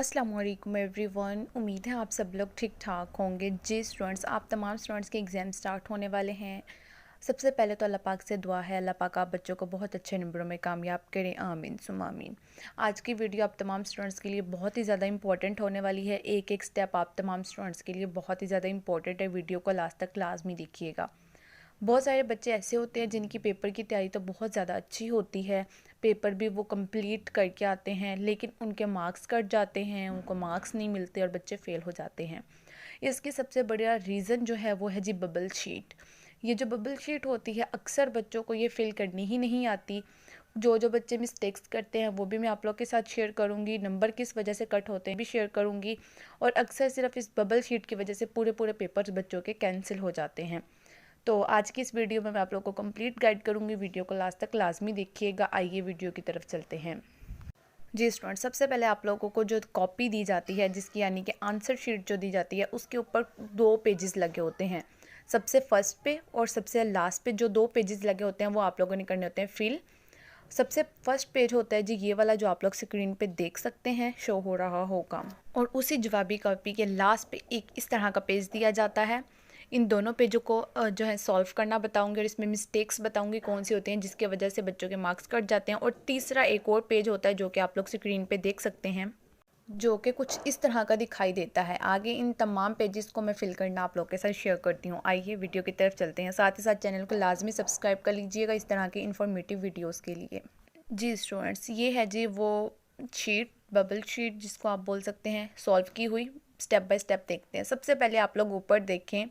अस्सलाम वालेकुम एवरीवन। उम्मीद है आप सब लोग ठीक ठाक होंगे। जी स्टूडेंट्स, आप तमाम स्टूडेंट्स के एग्ज़ाम स्टार्ट होने वाले हैं। सबसे पहले तो अल्लाह पाक से दुआ है, अल्लाह पाक आप बच्चों को बहुत अच्छे नंबरों में कामयाब करें, आमीन सुम्मा आमीन। आज की वीडियो आप तमाम स्टूडेंट्स के लिए बहुत ही ज़्यादा इंपॉर्टेंट होने वाली है। एक एक स्टेप आप तमाम स्टूडेंट्स के लिए बहुत ही ज़्यादा इंपॉर्टेंट है। वीडियो को लास्ट तक लाजमी देखिएगा। बहुत सारे बच्चे ऐसे होते हैं जिनकी पेपर की तैयारी तो बहुत ज़्यादा अच्छी होती है, पेपर भी वो कंप्लीट करके आते हैं, लेकिन उनके मार्क्स कट जाते हैं, उनको मार्क्स नहीं मिलते और बच्चे फ़ेल हो जाते हैं। इसकी सबसे बड़ा रीज़न जो है वो है जी बबल शीट। ये जो बबल शीट होती है, अक्सर बच्चों को ये फिल करनी ही नहीं आती। जो जो बच्चे मिस्टेक्स करते हैं वो भी मैं आप लोग के साथ शेयर करूंगी, नंबर किस वजह से कट होते हैं भी शेयर करूंगी, और अक्सर सिर्फ इस बबल शीट की वजह से पूरे पूरे पेपर्स बच्चों के कैंसिल हो जाते हैं। तो आज की इस वीडियो में मैं आप लोगों को कंप्लीट गाइड करूंगी। वीडियो को लास्ट तक लाजमी देखिएगा। आइए वीडियो की तरफ चलते हैं। जी स्टूडेंट, सबसे पहले आप लोगों को जो कॉपी दी जाती है, जिसकी यानी कि आंसर शीट जो दी जाती है, उसके ऊपर 2 पेजेस लगे होते हैं। सबसे फर्स्ट पे और सबसे लास्ट पे जो 2 पेजेस लगे होते हैं वो आप लोगों ने करने होते हैं फिल। सबसे फर्स्ट पेज होता है जी ये वाला, जो आप लोग स्क्रीन पे देख सकते हैं, शो हो रहा होगा। और उसी जवाबी कॉपी के लास्ट पे एक इस तरह का पेज दिया जाता है। इन दोनों पेजों को जो है सॉल्व करना बताऊंगी और इसमें मिस्टेक्स बताऊंगी कौन सी होती हैं जिसकी वजह से बच्चों के मार्क्स कट जाते हैं। और तीसरा एक और पेज होता है जो कि आप लोग स्क्रीन पे देख सकते हैं, जो कि कुछ इस तरह का दिखाई देता है। आगे इन तमाम पेजेस को मैं फिल करना आप लोग के साथ शेयर करती हूँ। आइए वीडियो की तरफ चलते हैं। साथ ही साथ चैनल को लाजमी सब्सक्राइब कर लीजिएगा इस तरह की इन्फॉर्मेटिव वीडियोस के लिए। जी स्टूडेंट्स, ये है जी वो शीट, बबल शीट जिसको आप बोल सकते हैं, सॉल्व की हुई। स्टेप बाय स्टेप देखते हैं। सबसे पहले आप लोग ऊपर देखें,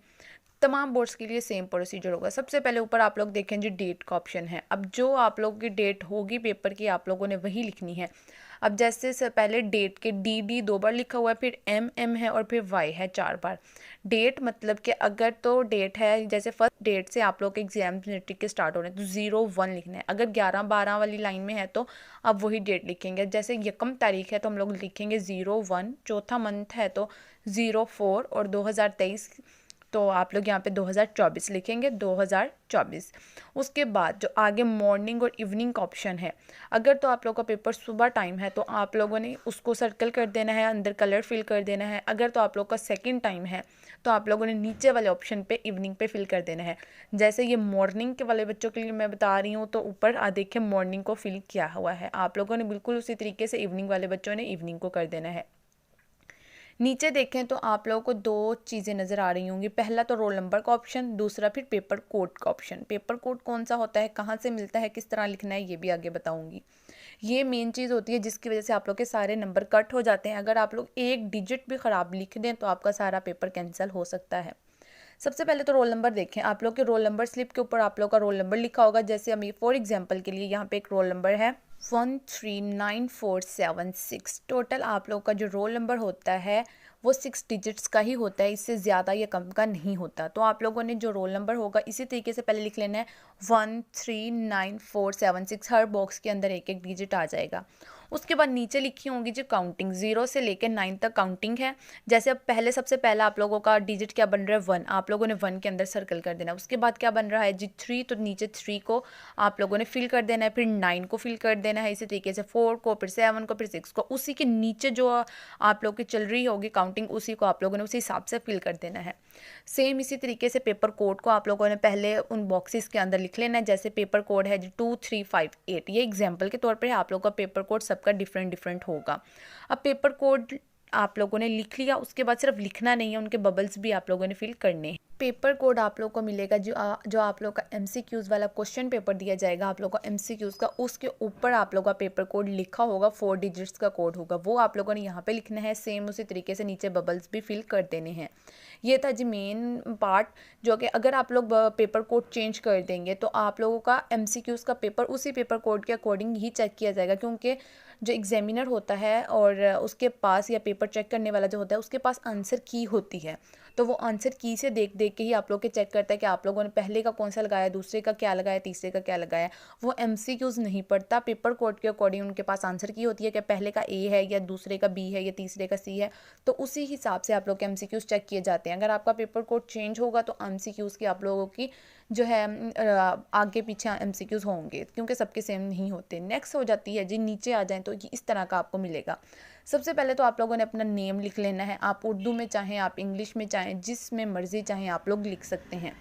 तमाम बोर्ड्स के लिए सेम प्रोसीजर होगा। सबसे पहले ऊपर आप लोग देखें जी डेट का ऑप्शन है। अब जो आप लोगों की डेट होगी पेपर की, आप लोगों ने वही लिखनी है। अब जैसे से पहले डेट के डी 2 बार लिखा हुआ है, फिर एम है और फिर वाई है 4 बार। डेट मतलब कि अगर तो डेट है, जैसे फर्स्ट डेट से आप लोग के एग्जाम मेट्रिक के स्टार्ट हो रहे हैं तो 01 लिखना है। अगर 11-12 वाली लाइन में है तो आप वही डेट लिखेंगे। जैसे यकम तारीख है तो हम लोग लिखेंगे 01, चौथा मंथ है तो 04, और 2023 तो आप लोग यहाँ पे 2024 लिखेंगे, 2024। उसके बाद जो आगे मॉर्निंग और इवनिंग का ऑप्शन है, अगर तो आप लोग का पेपर सुबह टाइम है तो आप लोगों ने उसको सर्कल कर देना है, अंदर कलर फिल कर देना है। अगर तो आप लोग का सेकंड टाइम है तो आप लोगों ने नीचे वाले ऑप्शन पे इवनिंग पे फिल कर देना है। जैसे ये मॉर्निंग के वाले बच्चों के लिए मैं बता रही हूँ, तो ऊपर देखिए मॉर्निंग को फिल किया हुआ है। आप लोगों ने बिल्कुल उसी तरीके से इवनिंग वाले बच्चों ने इवनिंग को कर देना है। नीचे देखें तो आप लोगों को 2 चीज़ें नज़र आ रही होंगी। पहला तो रोल नंबर का ऑप्शन, दूसरा फिर पेपर कोड का ऑप्शन। पेपर कोड कौन सा होता है, कहाँ से मिलता है, किस तरह लिखना है, ये भी आगे बताऊंगी। ये मेन चीज़ होती है जिसकी वजह से आप लोग के सारे नंबर कट हो जाते हैं। अगर आप लोग एक डिजिट भी ख़राब लिख दें तो आपका सारा पेपर कैंसिल हो सकता है। सबसे पहले तो रोल नंबर देखें। आप लोग के रोल नंबर स्लिप के ऊपर आप लोग का रोल नंबर लिखा होगा। जैसे हम फॉर एग्जांपल के लिए यहाँ पे एक रोल नंबर है 139476। टोटल आप लोग का जो रोल नंबर होता है वो 6 डिजिट्स का ही होता है, इससे ज़्यादा या कम का नहीं होता। तो आप लोगों ने जो रोल नंबर होगा इसी तरीके से पहले लिख लेना है 139476। हर बॉक्स के अंदर एक एक डिजिट आ जाएगा। उसके बाद नीचे लिखी होंगी जो काउंटिंग, 0 से लेकर 9 तक काउंटिंग है। जैसे अब पहले सबसे पहला आप लोगों का डिजिट क्या बन रहा है, 1। आप लोगों ने 1 के अंदर सर्कल कर देना है। उसके बाद क्या बन रहा है जी 3, तो नीचे 3 को आप लोगों ने फिल कर देना है। फिर 9 को फिल कर देना है, इसी तरीके से 4 को, फिर 7 को, फिर 6 को। उसी के नीचे जो आप लोग की चल रही होगी काउंटिंग, उसी को आप लोगों ने उसी हिसाब से फिल कर देना है। सेम इसी तरीके से पेपर कोड को आप लोगों ने पहले उन बॉक्सेस के अंदर लिख लेना है। जैसे पेपर कोड है जी 2358। ये एग्जाम्पल के तौर पर आप लोग का पेपर कोड सबका डिफरेंट डिफरेंट होगा। अब पेपर कोड आप लोगों ने लिख लिया, उसके बाद सिर्फ लिखना नहीं है, उनके बबल्स भी आप लोगों ने फिल करने हैं। पेपर कोड आप लोग को मिलेगा जो आप लोग का एमसीक्यूज़ वाला क्वेश्चन पेपर दिया जाएगा आप लोग को एमसीक्यूज़ का, उसके ऊपर आप लोग का पेपर कोड लिखा होगा, 4 डिजिट्स का कोड होगा, वो आप लोगों ने यहाँ पे लिखना है। सेम उसी तरीके से नीचे बबल्स भी फिल कर देने हैं। ये था जी मेन पार्ट, जो कि अगर आप लोग पेपर कोड चेंज कर देंगे तो आप लोगों का एमसीक्यूज़ का पेपर उसी पेपर कोड के अकॉर्डिंग ही चेक किया जाएगा, क्योंकि जो एग्जामिनर होता है और उसके पास, या पेपर चेक करने वाला जो होता है, उसके पास आंसर की होती है। तो वो आंसर की से देख देख के ही आप लोग के चेक करता है कि आप लोगों ने पहले का कौन सा लगाया, दूसरे का क्या लगाया, तीसरे का क्या लगाया। वो एमसीक्यूज़ नहीं पढ़ता, पेपर कोड के अकॉर्डिंग उनके पास आंसर की होती है कि पहले का ए है या दूसरे का बी है या तीसरे का सी है। तो उसी हिसाब से आप लोग के एमसीक्यूज़ चेक किए जाते हैं। अगर आपका पेपर कोड चेंज होगा तो एमसीक्यूज़ की आप लोगों की जो है आगे पीछे एमसीक्यूज़ होंगे, क्योंकि सबके सेम नहीं होते। नेक्स्ट हो जाती है जी, नीचे आ जाएँ तो ये इस तरह का आपको मिलेगा। सबसे पहले तो आप लोगों ने अपना नेम लिख लेना है। आप उर्दू में चाहें, आप इंग्लिश में चाहें, जिसमें मर्ज़ी चाहें आप लोग लिख सकते हैं।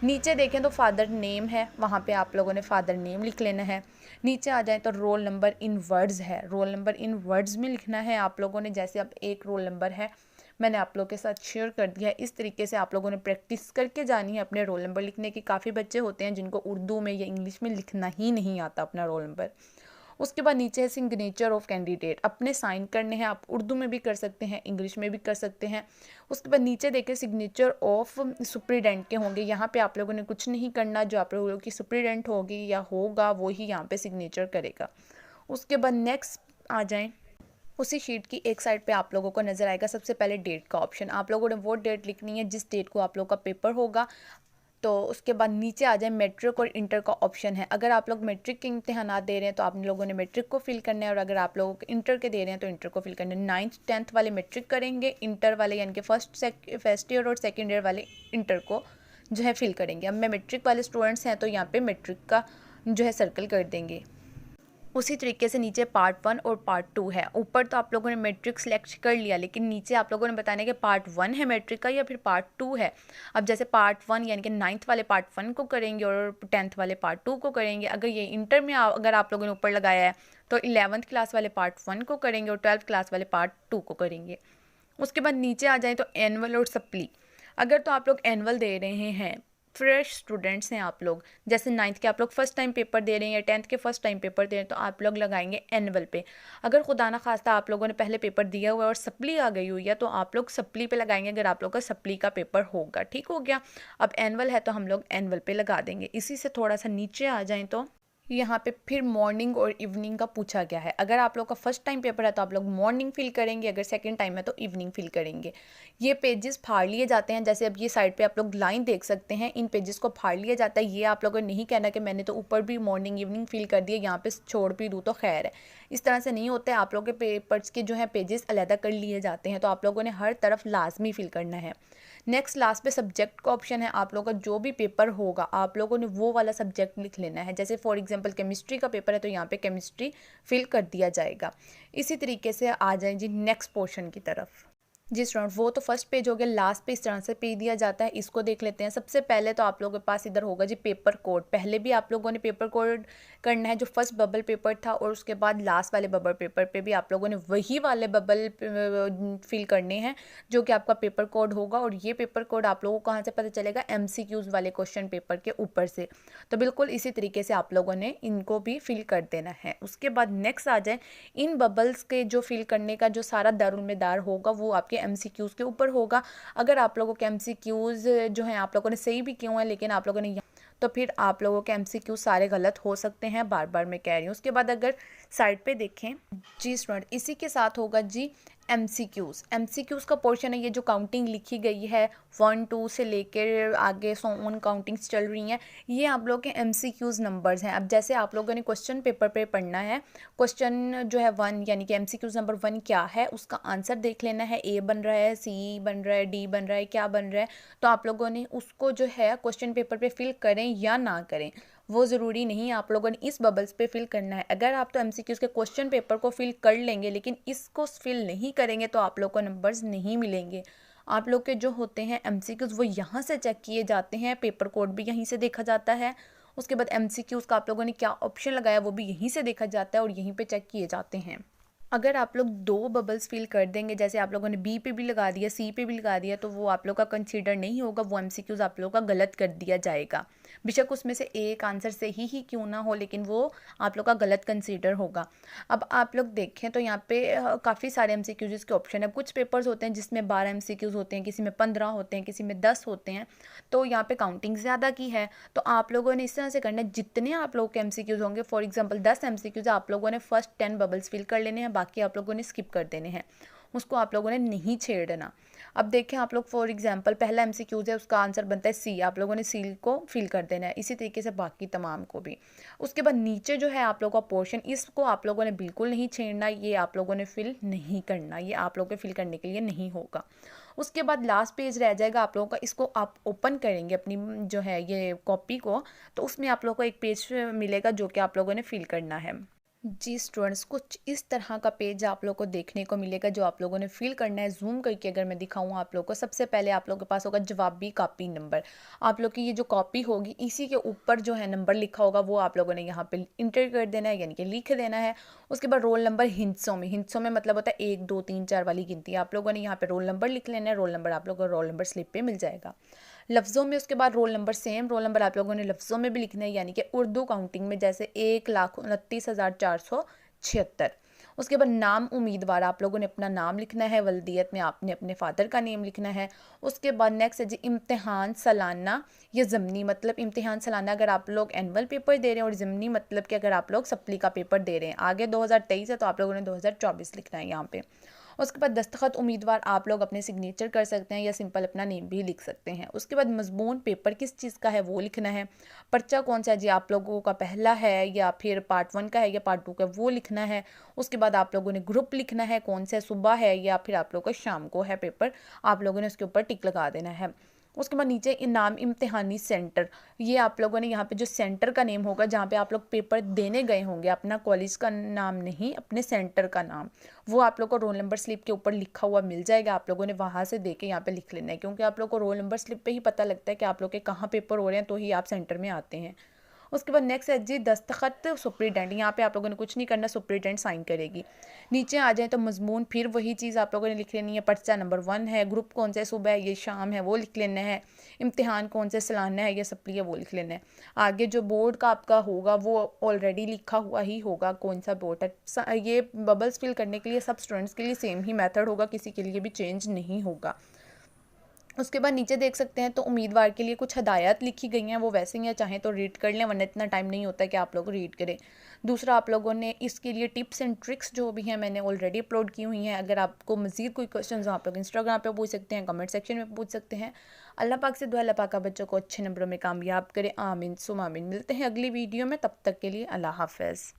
नीचे देखें तो फादर नेम है, वहाँ पे आप लोगों ने फादर नेम लिख लेना है। नीचे आ जाए तो रोल नंबर इन वर्ड्स है, रोल नंबर इन वर्ड्स में लिखना है आप लोगों ने। जैसे अब एक रोल नंबर है, मैंने आप लोगों के साथ शेयर कर दिया है। इस तरीके से आप लोगों ने प्रैक्टिस करके जानी है अपने रोल नंबर लिखने की। काफ़ी बच्चे होते हैं जिनको उर्दू में या इंग्लिश में लिखना ही नहीं आता अपना रोल नंबर। उसके बाद नीचे है सिग्नेचर ऑफ कैंडिडेट, अपने साइन करने हैं। आप उर्दू में भी कर सकते हैं, इंग्लिश में भी कर सकते हैं। उसके बाद नीचे देखें सिग्नेचर ऑफ सुप्रीडेंट के होंगे। यहाँ पे आप लोगों ने कुछ नहीं करना, जो आप लोगों की सुप्रीडेंट होगी या होगा वो ही यहाँ पे सिग्नेचर करेगा। उसके बाद नेक्स्ट आ जाएं, उसी शीट की एक साइड पे आप लोगों को नज़र आएगा सबसे पहले डेट का ऑप्शन। आप लोगों ने वो डेट लिखनी है जिस डेट को आप लोगों का पेपर होगा। तो उसके बाद नीचे आ जाए मैट्रिक और इंटर का ऑप्शन है। अगर आप लोग मैट्रिक के इम्तिहानात दे रहे हैं तो आप लोगों ने मैट्रिक को फिल करना है, और अगर आप लोग इंटर के दे रहे हैं तो इंटर को फिल करना है। 9th 10th वाले मैट्रिक करेंगे, इंटर वाले यानी कि फर्स्ट ईयर और सेकेंड ईयर वाले इंटर को जो है फिल करेंगे। अब मैं मैट्रिक वाले स्टूडेंट्स हैं तो यहाँ पे मैट्रिक का जो है सर्कल कर देंगे। उसी तरीके से नीचे पार्ट 1 और पार्ट 2 है। ऊपर तो आप लोगों ने मैट्रिक सेलेक्ट कर लिया, लेकिन नीचे आप लोगों ने बताना है कि पार्ट 1 है मैट्रिक का या फिर पार्ट 2 है। अब जैसे पार्ट 1 यानी कि 9th वाले पार्ट 1 को करेंगे और 10th वाले पार्ट 2 को करेंगे। अगर ये इंटर में अगर आप लोगों ने ऊपर लगाया है तो 11th क्लास वाले पार्ट 1 को करेंगे और 12th क्लास वाले पार्ट 2 को करेंगे। उसके बाद नीचे आ जाए तो एनुअल और सप्ली। अगर तो आप लोग एनुअल दे रहे हैं, फ्रेश स्टूडेंट्स हैं आप लोग, जैसे 9th के आप लोग फर्स्ट टाइम पेपर दे रहे हैं या 10th के फर्स्ट टाइम पेपर दे रहे हैं, तो आप लोग लगाएंगे एनुअल पे। अगर खुदा ना खास्ता आप लोगों ने पहले पेपर दिया हुआ है और सप्ली आ गई हुई है तो आप लोग सप्ली पे लगाएंगे, अगर आप लोग का सप्ली का पेपर होगा। ठीक हो गया। अब एनुअल है तो हम लोग एनुअल पे लगा देंगे। इसी से थोड़ा सा नीचे आ जाएँ तो यहाँ पे फिर मॉर्निंग और इवनिंग का पूछा गया है। अगर आप लोग का फर्स्ट टाइम पेपर है तो आप लोग मॉर्निंग फिल करेंगे, अगर सेकंड टाइम है तो इवनिंग फिल करेंगे। ये पेजेस फाड़ लिए जाते हैं, जैसे अब ये साइड पे आप लोग लाइन देख सकते हैं, इन पेजेस को फाड़ लिया जाता है। ये आप लोगों ने नहीं कहना कि मैंने तो ऊपर भी मॉर्निंग इवनिंग फिल कर दिया, यहाँ पे छोड़ भी दूँ तो खैर है। इस तरह से नहीं होता है। आप लोगों के पेपर्स के जो है पेजेस अलहदा कर लिए जाते हैं, तो आप लोगों ने हर तरफ लाजमी फिल करना है। नेक्स्ट लास्ट पे सब्जेक्ट का ऑप्शन है। आप लोगों का जो भी पेपर होगा आप लोगों ने वो वाला सब्जेक्ट लिख लेना है। जैसे फॉर एग्जांपल केमिस्ट्री का पेपर है तो यहाँ पे केमिस्ट्री फिल कर दिया जाएगा। इसी तरीके से आ जाए जी नेक्स्ट पोर्शन की तरफ। जी स्टूडेंट, वो तो फर्स्ट पेज हो गया, लास्ट पे इस तरह से पेज दिया जाता है। इसको देख लेते हैं। सबसे पहले तो आप लोगों के पास इधर होगा जी पेपर कोड। पहले भी आप लोगों ने पेपर कोड करना है जो फर्स्ट बबल पेपर था, और उसके बाद लास्ट वाले बबल पेपर पे भी आप लोगों ने वही वाले बबल फिल करने हैं जो कि आपका पेपर कोड होगा। और ये पेपर कोड आप लोगों को कहाँ से पता चलेगा? MCQs वाले क्वेश्चन पेपर के ऊपर से। तो बिल्कुल इसी तरीके से आप लोगों ने इनको भी फिल कर देना है। उसके बाद नेक्स्ट आ जाए, इन बबल्स के जो फिल करने का जो सारा दारुमदार होगा वो आपके MCQs के ऊपर होगा। अगर आप लोगों के MCQs जो हैं आप लोगों ने सही भी क्यों है, लेकिन आप लोगों ने तो फिर आप लोगों के MCQ सारे गलत हो सकते हैं, बार बार मैं कह रही हूँ। उसके बाद अगर साइड पे देखें जी स्टूडेंट, इसी के साथ होगा जी MCQs का पोर्शन है। ये जो काउंटिंग लिखी गई है 1 2 से लेकर आगे सो ऑन काउंटिंग्स चल रही हैं, ये आप लोग के MCQs नंबर्स हैं। अब जैसे आप लोगों ने क्वेश्चन पेपर पे पढ़ना है, क्वेश्चन जो है 1 यानी कि MCQs नंबर 1 क्या है उसका आंसर देख लेना है। A बन रहा है, C बन रहा है, D बन रहा है, क्या बन रहा है, तो आप लोगों ने उसको जो है क्वेश्चन पेपर पे फिल करें या ना करें वो ज़रूरी नहीं है। आप लोगों ने इस बबल्स पे फिल करना है। अगर आप तो MCQs के क्वेश्चन पेपर को फिल कर लेंगे लेकिन इसको फिल नहीं करेंगे तो आप लोग को नंबर्स नहीं मिलेंगे। आप लोग के जो होते हैं MCQs वो यहाँ से चेक किए जाते हैं, पेपर कोड भी यहीं से देखा जाता है। उसके बाद MCQs का आप लोगों ने क्या ऑप्शन लगाया वो भी यहीं से देखा जाता है और यहीं पे चेक किए जाते हैं। अगर आप लोग 2 बबल्स फिल कर देंगे, जैसे आप लोगों ने B पे भी लगा दिया, C पे भी लगा दिया, तो वो आप लोग का कंसीडर नहीं होगा, वो MCQs आप लोग का गलत कर दिया जाएगा। बेशक उसमें से एक आंसर सही ही क्यों ना हो, लेकिन वो आप लोग का गलत कंसीडर होगा। अब आप लोग देखें तो यहाँ पे काफ़ी सारे MCQs के ऑप्शन है। कुछ पेपर्स होते हैं जिसमें 12 MCQs होते हैं, किसी में 15 होते हैं, किसी में 10 होते हैं, तो यहाँ पे काउंटिंग ज़्यादा की है। तो आप लोगों ने इस तरह से करना है, जितने आप लोग के MCQs होंगे, फॉर एग्जाम्पल 10 MCQs आप लोगों ने फर्स्ट 10 बबल्स फिल कर लेने हैं, बाकी आप लोगों ने स्किप कर देने हैं। उसको आप लोगों ने नहीं छेड़ना। अब देखें आप लोग, फॉर एग्जांपल पहला एमसीक्यूज है, उसका आंसर बनता है सी, आप लोगों ने सी को फिल कर देना है, इसी तरीके से बाकी तमाम को भी। उसके बाद नीचे जो है आप लोगों का पोर्शन, इसको आप लोगों ने बिल्कुल नहीं छेड़ना, ये आप लोगों ने फिल नहीं करना, ये आप लोगों के फिल करने के लिए नहीं होगा। उसके बाद लास्ट पेज रह जाएगा आप लोगों का, इसको आप ओपन करेंगे अपनी जो है ये कॉपी को, तो उसमें आप लोगों को एक पेज मिलेगा जो कि आप लोगों ने फिल करना है। जी स्टूडेंट्स, कुछ इस तरह का पेज आप लोगों को देखने को मिलेगा जो आप लोगों ने फिल करना है। जूम करके अगर मैं दिखाऊं आप लोगों को, सबसे पहले आप लोगों के पास होगा जवाबी कॉपी नंबर। आप लोग की ये जो कॉपी होगी इसी के ऊपर जो है नंबर लिखा होगा वो आप लोगों ने यहाँ पे इंटर कर देना है, यानी कि लिख देना है। उसके बाद रोल नंबर हिंसों में मतलब होता है 1 2 3 4 वाली गिनती, आप लोगों ने यहाँ पे रोल नंबर लिख लेना है। रोल नंबर आप लोगों को रोल नंबर स्लिप पे मिल जाएगा। लफ्ज़ों में उसके बाद roll number, same roll number आप लोगों ने लफ्ज़ों में भी लिखना है, यानी कि उर्दू काउंटिंग में, जैसे 1,29,476। उसके बाद नाम उम्मीदवार, आप लोगों ने अपना नाम लिखना है, वल्दियत में आपने अपने फादर का नेम लिखना है। उसके बाद नेक्स्ट है जी इम्तिहान सालाना या ज़मनी, मतलब इम्तिहान सालाना अगर आप लोग एनुअल पेपर दे रहे हैं, और ज़मनी मतलब कि अगर आप लोग सप्ली का पेपर दे रहे हैं। आगे 2023 है तो आप लोगों ने 2024 लिखना है यहाँ पे। उसके बाद दस्तखत उम्मीदवार, आप लोग अपने सिग्नेचर कर सकते हैं या सिंपल अपना नेम भी लिख सकते हैं। उसके बाद मजमून, पेपर किस चीज़ का है वो लिखना है। पर्चा कौन सा है जी, आप लोगों का पहला है या फिर पार्ट 1 का है या पार्ट 2 का, वो लिखना है। उसके बाद आप लोगों ने ग्रुप लिखना है, कौन सा सुबह है या फिर आप लोगों का शाम को है पेपर, आप लोगों ने उसके ऊपर टिक लगा देना है। उसके बाद नीचे इनाम इम्तिहानी सेंटर, ये आप लोगों ने यहाँ पे जो सेंटर का नेम होगा जहाँ पे आप लोग पेपर देने गए होंगे, अपना कॉलेज का नाम नहीं, अपने सेंटर का नाम, वो आप लोग को रोल नंबर स्लिप के ऊपर लिखा हुआ मिल जाएगा। आप लोगों ने वहाँ से देके यहाँ पे लिख लेना है, क्योंकि आप लोग को रोल नंबर स्लिप पे ही पता लगता है कि आप लोग के कहाँ पेपर हो रहे हैं, तो ही आप सेंटर में आते हैं। उसके बाद नेक्स्ट है जी दस्तखत सुप्रीटेंडेंट, यहाँ पे आप लोगों ने कुछ नहीं करना, सुप्रीटेंडेंट साइन करेगी। नीचे आ जाए तो मजमून, फिर वही चीज़ आप लोगों ने लिख लेनी है। पर्चा नंबर 1 है, ग्रुप कौन सा सुबह है ये शाम है वो लिख लेना है। इम्तिहान कौन से सालाना है या सप्ली है वो लिख लेना है। आगे जो बोर्ड का आपका होगा वो ऑलरेडी लिखा हुआ ही होगा कौन सा बोर्ड है। ये बबल्स फिल करने के लिए सब स्टूडेंट्स के लिए सेम ही मेथड होगा, किसी के लिए भी चेंज नहीं होगा। उसके बाद नीचे देख सकते हैं तो उम्मीदवार के लिए कुछ हदायत लिखी गई हैं, वो वैसे ही हैं, चाहें तो रीड कर लें, वरना इतना टाइम नहीं होता कि आप लोग रीड करें। दूसरा, आप लोगों ने इसके लिए टिप्स एंड ट्रिक्स जो भी हैं मैंने ऑलरेडी अपलोड की हुई हैं। अगर आपको मज़ीद कोई क्वेश्चन हो आप लोग इंस्टाग्राम पे पूछ सकते हैं, कमेंट सेक्शन में पूछ सकते हैं। अल्लाह पाक से दुआ, अल्लाह पाक बच्चों को अच्छे नंबरों में कामयाब करें, आमीन सुम आमीन। मिलते हैं अगली वीडियो में, तब तक के लिए अल्लाह हाफ़िज़।